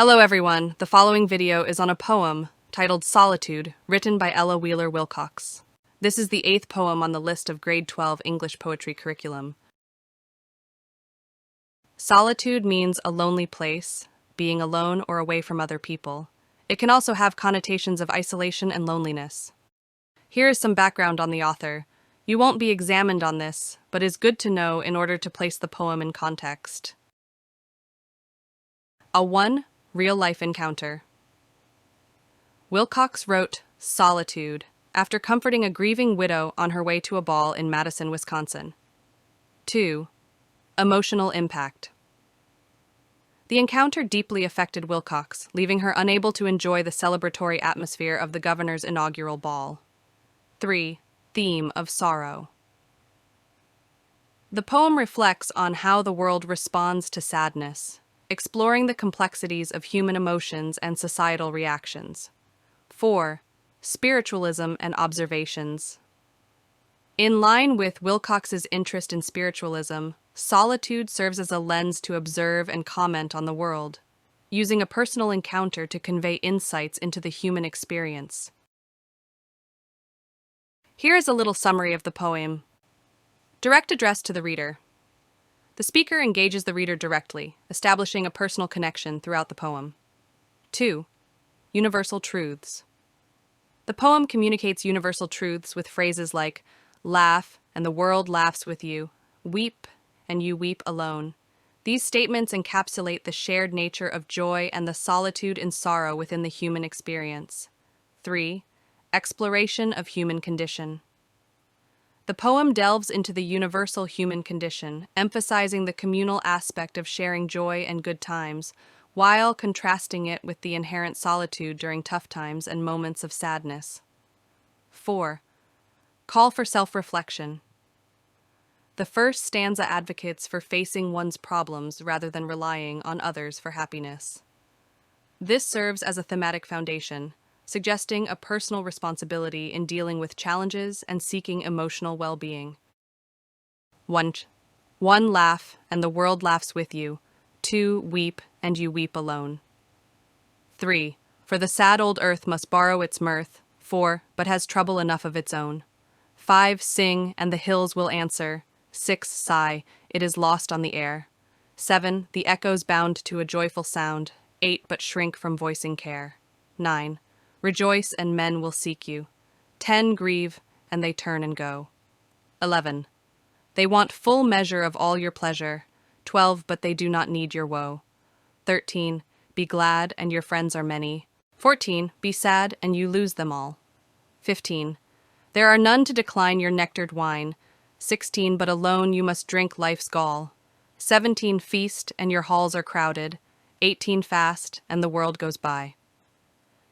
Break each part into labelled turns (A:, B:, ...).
A: Hello everyone, the following video is on a poem titled Solitude, written by Ella Wheeler Wilcox. This is the 8th poem on the list of grade 12 English poetry curriculum. Solitude means a lonely place, being alone or away from other people. It can also have connotations of isolation and loneliness. Here is some background on the author. You won't be examined on this, but is good to know in order to place the poem in context. A real-life encounter. Wilcox wrote Solitude after comforting a grieving widow on her way to a ball in Madison, Wisconsin. 2. Emotional impact. The encounter deeply affected Wilcox, leaving her unable to enjoy the celebratory atmosphere of the governor's inaugural ball. 3. Theme of sorrow. The poem reflects on how the world responds to sadness, exploring the complexities of human emotions and societal reactions. 4. Spiritualism and observations. In line with Wilcox's interest in spiritualism, Solitude serves as a lens to observe and comment on the world, using a personal encounter to convey insights into the human experience. Here is a little summary of the poem. Direct address to the reader. The speaker engages the reader directly, establishing a personal connection throughout the poem. 2. Universal truths. The poem communicates universal truths with phrases like laugh and the world laughs with you, weep and you weep alone. These statements encapsulate the shared nature of joy and the solitude and sorrow within the human experience. 3. Exploration of human condition. The poem delves into the universal human condition, emphasizing the communal aspect of sharing joy and good times, while contrasting it with the inherent solitude during tough times and moments of sadness. 4. Call for self-reflection. The first stanza advocates for facing one's problems rather than relying on others for happiness. This serves as a thematic foundation, suggesting a personal responsibility in dealing with challenges and seeking emotional well-being. 1. Laugh, and the world laughs with you. 2. Weep, and you weep alone. 3. For the sad old earth must borrow its mirth. 4. But has trouble enough of its own. 5. Sing, and the hills will answer. 6. Sigh, it is lost on the air. 7. The echoes bound to a joyful sound. 8. But shrink from voicing care. 9. Rejoice, and men will seek you. 10. Grieve, and they turn and go. 11. They want full measure of all your pleasure. 12. But they do not need your woe. 13. Be glad, and your friends are many. 14. Be sad, and you lose them all. 15. There are none to decline your nectared wine. 16. But alone you must drink life's gall. 17. Feast, and your halls are crowded. 18. Fast, and the world goes by.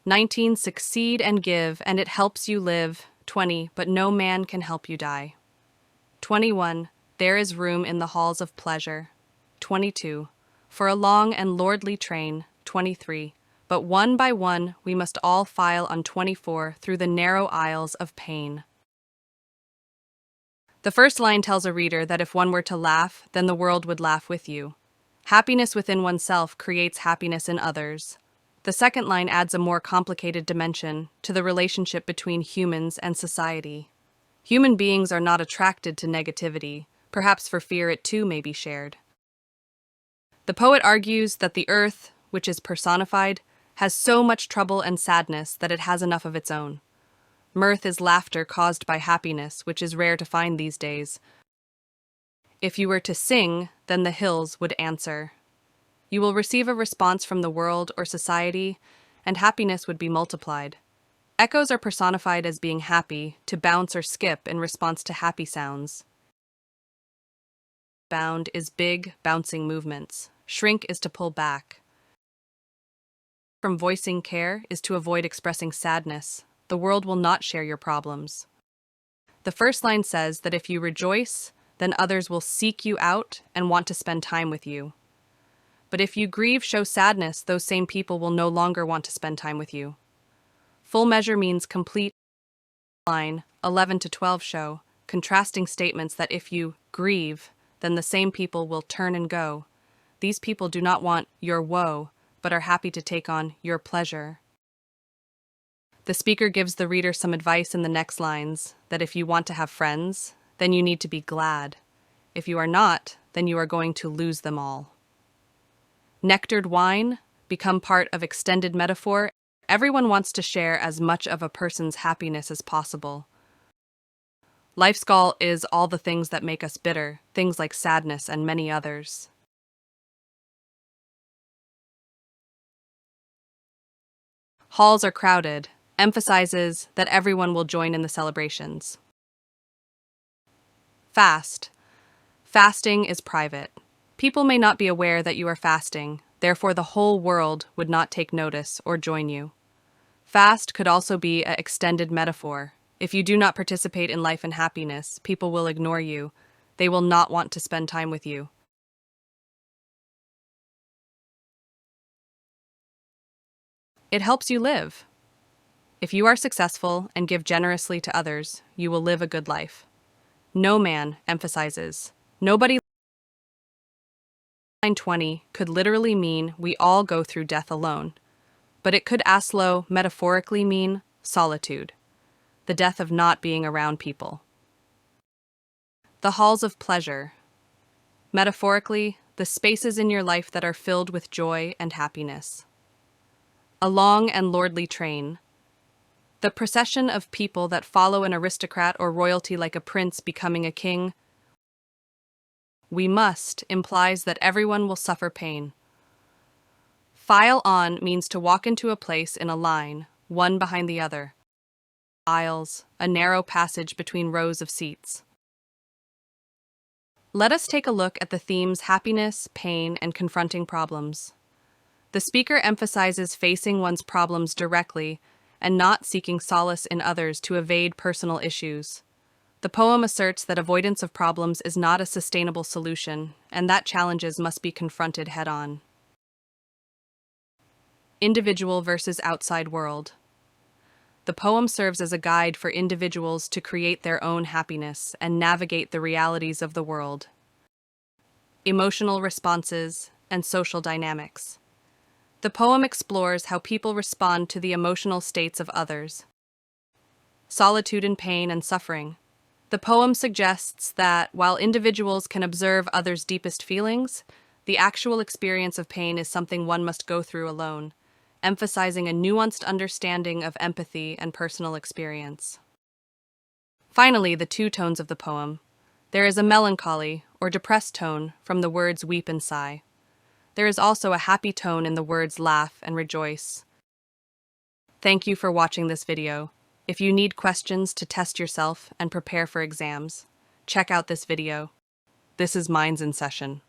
A: 19. Succeed and give, and it helps you live. 20. But no man can help you die. 21. There is room in the halls of pleasure. 22. For a long and lordly train. 23. But one by one we must all file on 24 through the narrow aisles of pain. The first line tells a reader that if one were to laugh, then the world would laugh with you. Happiness within oneself creates happiness in others. The second line adds a more complicated dimension to the relationship between humans and society. Human beings are not attracted to negativity, perhaps for fear it too may be shared. The poet argues that the earth, which is personified, has so much trouble and sadness that it has enough of its own. Mirth is laughter caused by happiness, which is rare to find these days. If you were to sing, then the hills would answer. You will receive a response from the world or society, and happiness would be multiplied. Echoes are personified as being happy, to bounce or skip in response to happy sounds. Bound is big, bouncing movements. Shrink is to pull back. From voicing care is to avoid expressing sadness. The world will not share your problems. The first line says that if you rejoice, then others will seek you out and want to spend time with you. But if you grieve, show sadness, those same people will no longer want to spend time with you. Full measure means complete. Line 11 to 12 show contrasting statements that if you grieve, then the same people will turn and go. These people do not want your woe, but but are happy to take on your pleasure. The speaker gives the reader some advice in the next lines that if you want to have friends, then you need to be glad. If you are not, then you are going to lose them all. Nectared wine, become part of extended metaphor. Everyone wants to share as much of a person's happiness as possible. Life's gall is all the things that make us bitter, things like sadness and many others. Halls are crowded, emphasizes that everyone will join in the celebrations. Fast. Fasting is private. People may not be aware that you are fasting, therefore the whole world would not take notice or join you. Fast could also be an extended metaphor. If you do not participate in life and happiness, people will ignore you. They will not want to spend time with you. It helps you live. If you are successful and give generously to others, you will live a good life. No man, emphasizes. Nobody. Line 20 could literally mean we all go through death alone, but it could also metaphorically mean solitude, the death of not being around people. The halls of pleasure. Metaphorically, the spaces in your life that are filled with joy and happiness. A long and lordly train. The procession of people that follow an aristocrat or royalty like a prince becoming a king. We must implies that everyone will suffer pain. File on means to walk into a place in a line, one behind the other. Aisles, a narrow passage between rows of seats. Let us take a look at the themes happiness, pain, and confronting problems. The speaker emphasizes facing one's problems directly and not seeking solace in others to evade personal issues. The poem asserts that avoidance of problems is not a sustainable solution, and that challenges must be confronted head-on. Individual versus outside world. The poem serves as a guide for individuals to create their own happiness and navigate the realities of the world. Emotional responses and social dynamics. The poem explores how people respond to the emotional states of others. Solitude and pain and suffering. The poem suggests that while individuals can observe others' deepest feelings, the actual experience of pain is something one must go through alone, emphasizing a nuanced understanding of empathy and personal experience. Finally, the two tones of the poem. There is a melancholy or depressed tone from the words weep and sigh. There is also a happy tone in the words laugh and rejoice. Thank you for watching this video. If you need questions to test yourself and prepare for exams, check out this video. This is Minds in Session.